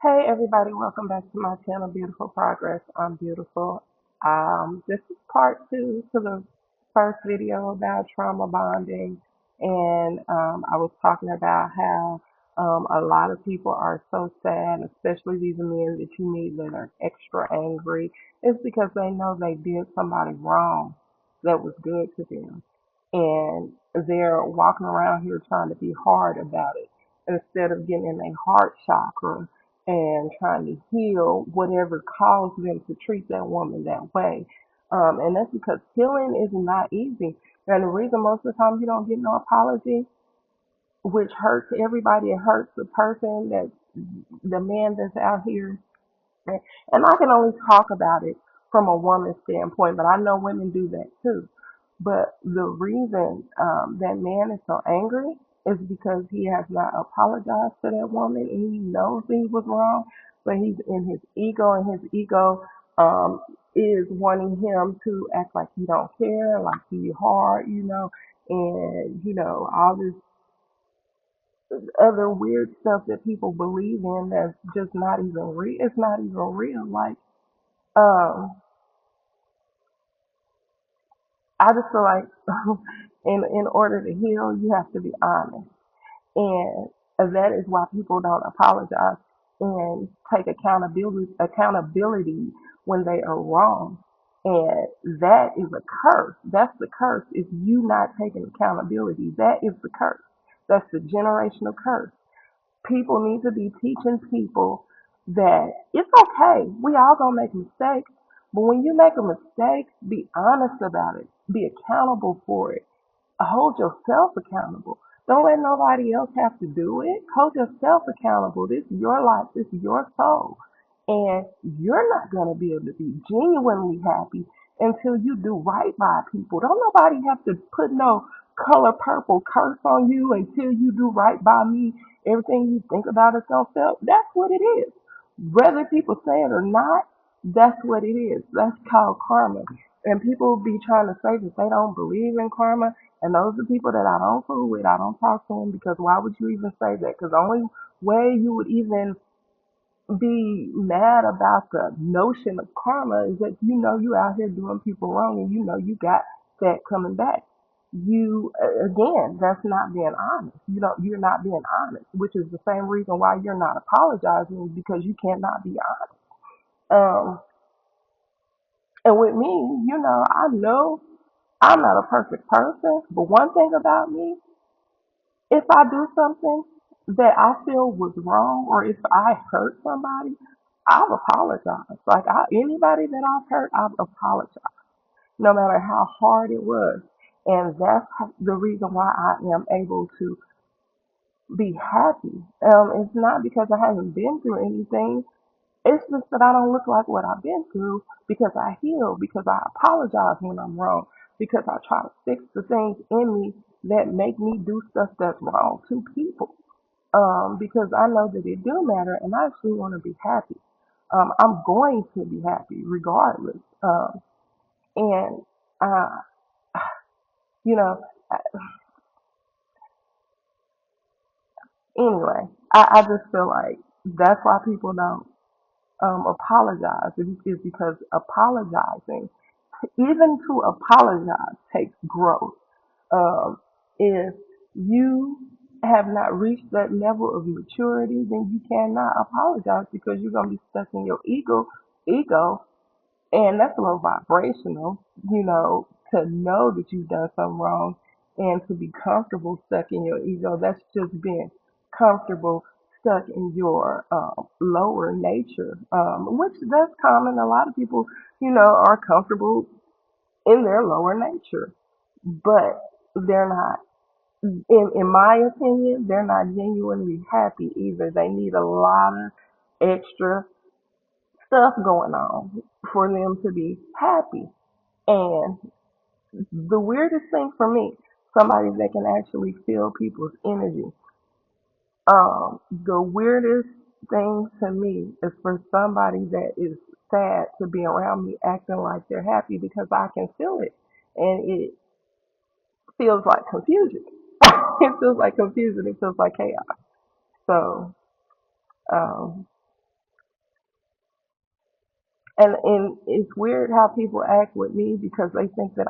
Hey everybody, welcome back to my channel, Beautiful Progress. I'm beautiful. This is part two to the first video about trauma bonding, and I was talking about how a lot of people are so sad, especially these men that you meet that are extra angry. It's because they know they did somebody wrong that was good to them, and they're walking around here trying to be hard about it instead of getting in their heart chakra and trying to heal whatever caused them to treat that woman that way. And that's because healing is not easy. And the reason most of the time you don't get no apology, which hurts everybody, it hurts the person that the man that's out here. And I can only talk about it from a woman's standpoint, but I know women do that too. But the reason that man is so angry is because he has not apologized to that woman and he knows he was wrong, but he's in his ego, and his ego is wanting him to act like he don't care, like he hard, and all this other weird stuff that people believe in that's just not even real. It's not even real. Like, um, I just feel like in order to heal, you have to be honest. And that is why people don't apologize and take accountability when they are wrong. And that is a curse. That's the curse. If you not taking accountability, that is the curse. That's the generational curse. People need to be teaching people that it's okay. We all gonna make mistakes, but when you make a mistake, be honest about it. Be accountable for it. Hold yourself accountable. Don't let nobody else have to do it. Hold yourself accountable. This is your life. This is your soul. And you're not going to be able to be genuinely happy until you do right by people. Don't nobody have to put no color purple curse on you until you do right by me. Everything you think about is going to fail. That's what it is. Whether people say it or not, that's what it is. That's called karma. And people be trying to say that they don't believe in karma. And those are people that I don't fool with. I don't talk to them because why would you even say that? Because the only way you would even be mad about the notion of karma is that you know you out here doing people wrong and you know you got that coming back. You again, that's not being honest. You're not being honest, which is the same reason why you're not apologizing because you cannot be honest. Um, and with me, I know I'm not a perfect person, but one thing about me, if I do something that I feel was wrong or if I hurt somebody, I've apologized. Like anybody that I've hurt, I've apologized, no matter how hard it was. And that's the reason why I am able to be happy. It's not because I haven't been through anything. It's just that I don't look like what I've been through because I heal, because I apologize when I'm wrong, because I try to fix the things in me that make me do stuff that's wrong to people. Because I know that it do matter and I actually want to be happy. I'm going to be happy regardless. And, uh, you know, uh, anyway, I just feel like that's why people don't apologize is because apologizing, even to apologize, takes growth. Um, if you have not reached that level of maturity, then you cannot apologize because you're gonna be stuck in your ego, and that's a little vibrational, to know that you've done something wrong and to be comfortable stuck in your ego. That's just being comfortable stuck in your lower nature, which that's common. A lot of people, are comfortable in their lower nature, but they're not. In my opinion, they're not genuinely happy either. They need a lot of extra stuff going on for them to be happy. And the weirdest thing for me, somebody that can actually feel people's energy. The weirdest thing to me is for somebody that is sad to be around me acting like they're happy because I can feel it. And it feels like confusion. It feels like confusion. It feels like chaos. So, um, And it's weird how people act with me because they think that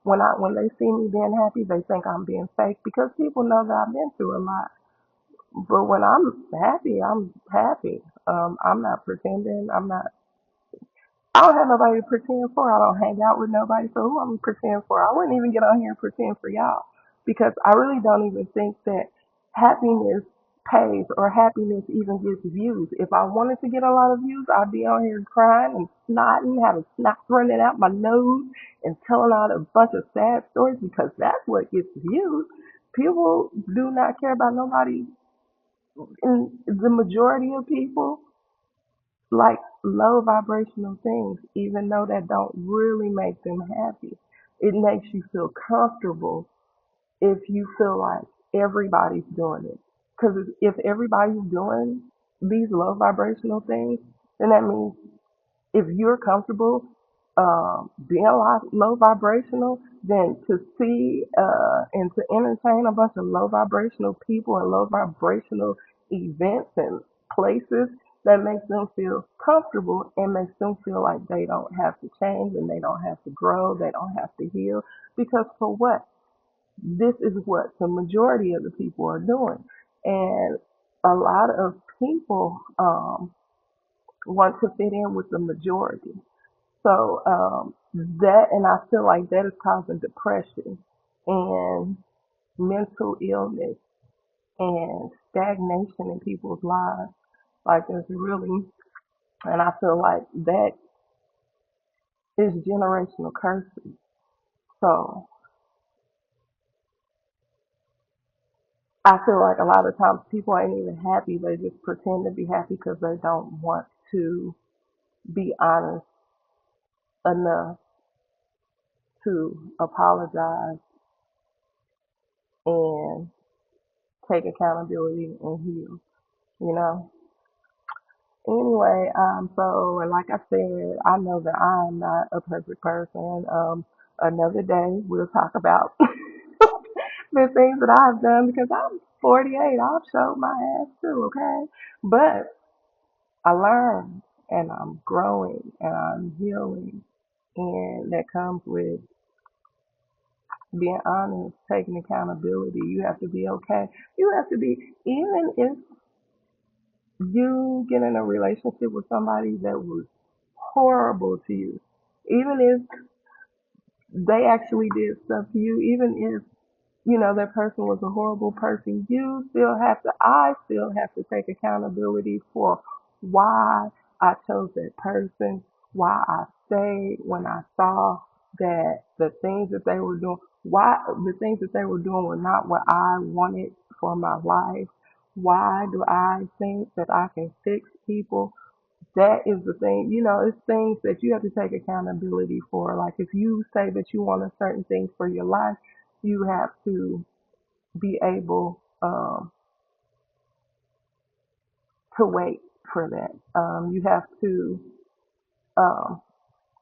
when they see me being happy, they think I'm being fake because people know that I've been through a lot. But when I'm happy, I'm happy. I'm not pretending. I don't have nobody to pretend for. I don't hang out with nobody, so who am I pretend for? I wouldn't even get on here and pretend for y'all because I really don't even think that happiness pays or happiness even gets views. If I wanted to get a lot of views, I'd be on here crying and snotting, having snot running out my nose, and telling out a bunch of sad stories because that's what gets views. People do not care about nobody, and the majority of people like low vibrational things, even though that don't really make them happy. It makes you feel comfortable if you feel like everybody's doing it. Because if everybody's doing these low vibrational things, then that means if you're comfortable being low vibrational, then to see and to entertain a bunch of low vibrational people and low vibrational events and places that makes them feel comfortable and makes them feel like they don't have to change and they don't have to grow, they don't have to heal. Because for what? This is what the majority of the people are doing. And a lot of people want to fit in with the majority. So that, and I feel like that is causing depression and mental illness and stagnation in people's lives. Like it's really, and I feel like that is generational curses. So I feel like a lot of times people ain't even happy. They just pretend to be happy because they don't want to be honest enough to apologize and take accountability and heal. You know. Anyway, so and like I said, I know that I'm not a perfect person. Another day we'll talk about the things that I've done because I'm 48. I've showed my ass too, okay? But I learned and I'm growing and I'm healing, and that comes with being honest, taking accountability. You have to be okay. You have to be, even if you get in a relationship with somebody that was horrible to you, even if they actually did stuff to you, even if that person was a horrible person, I still have to take accountability for why I chose that person, why I stayed when I saw that the things that they were doing, why the things that they were doing were not what I wanted for my life. Why do I think that I can fix people? That is the thing, it's things that you have to take accountability for. Like if you say that you want a certain thing for your life, you have to be able to wait for that. You have to, um,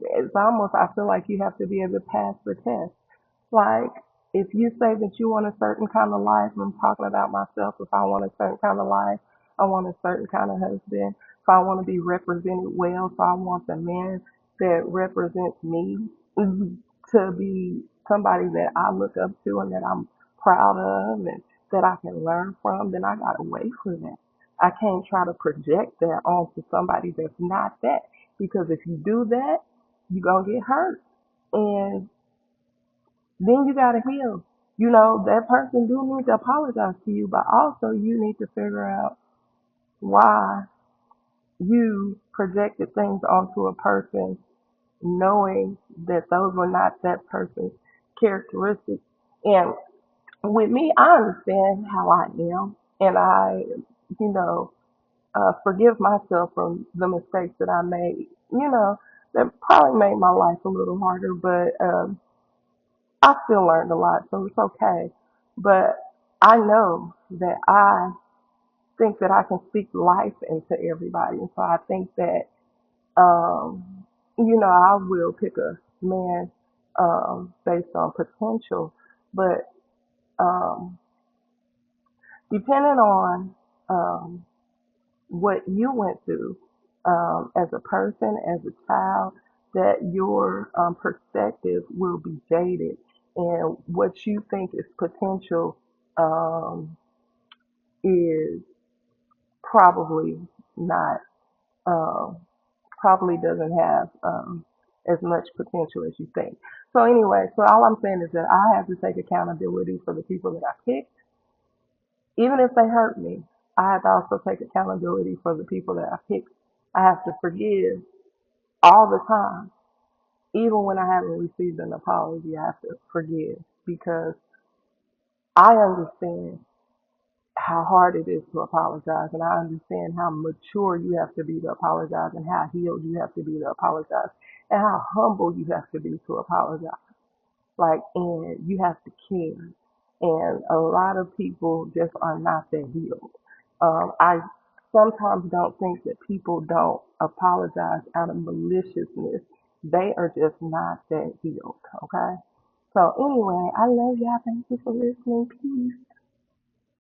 it's almost, I feel like you have to be able to pass the test. Like, if you say that you want a certain kind of life, I'm talking about myself. If I want a certain kind of life, I want a certain kind of husband. If I want to be represented well, so I want the man that represents me to be somebody that I look up to and that I'm proud of and that I can learn from, then I got to wait for that. I can't try to project that onto somebody that's not that. Because if you do that, you're going to get hurt. And then you gotta heal. That person do need to apologize to you, but also you need to figure out why you projected things onto a person knowing that those were not that person's characteristics. And with me, I understand how I am, and I, you know, forgive myself from the mistakes that I made. That probably made my life a little harder, but I still learned a lot, so it's okay. But I know that I think that I can speak life into everybody. And so I think that, I will pick a man based on potential. But um, depending on what you went through, as a person, as a child, that your perspective will be jaded, and what you think is potential um, is probably not, um, probably doesn't have as much potential as you think. So anyway, so all I'm saying is that I have to take accountability for the people that I picked, even if they hurt me. I have to also take accountability for the people that I picked. I have to forgive all the time. Even when I haven't received an apology, I have to forgive because I understand how hard it is to apologize, and I understand how mature you have to be to apologize, and how healed you have to be to apologize, and how humble you have to be to apologize. Like, and you have to care. And a lot of people just are not that healed. I sometimes don't think that people don't apologize out of maliciousness. They are just not that healed. Okay. So anyway, I love y'all. Thank you for listening. Peace.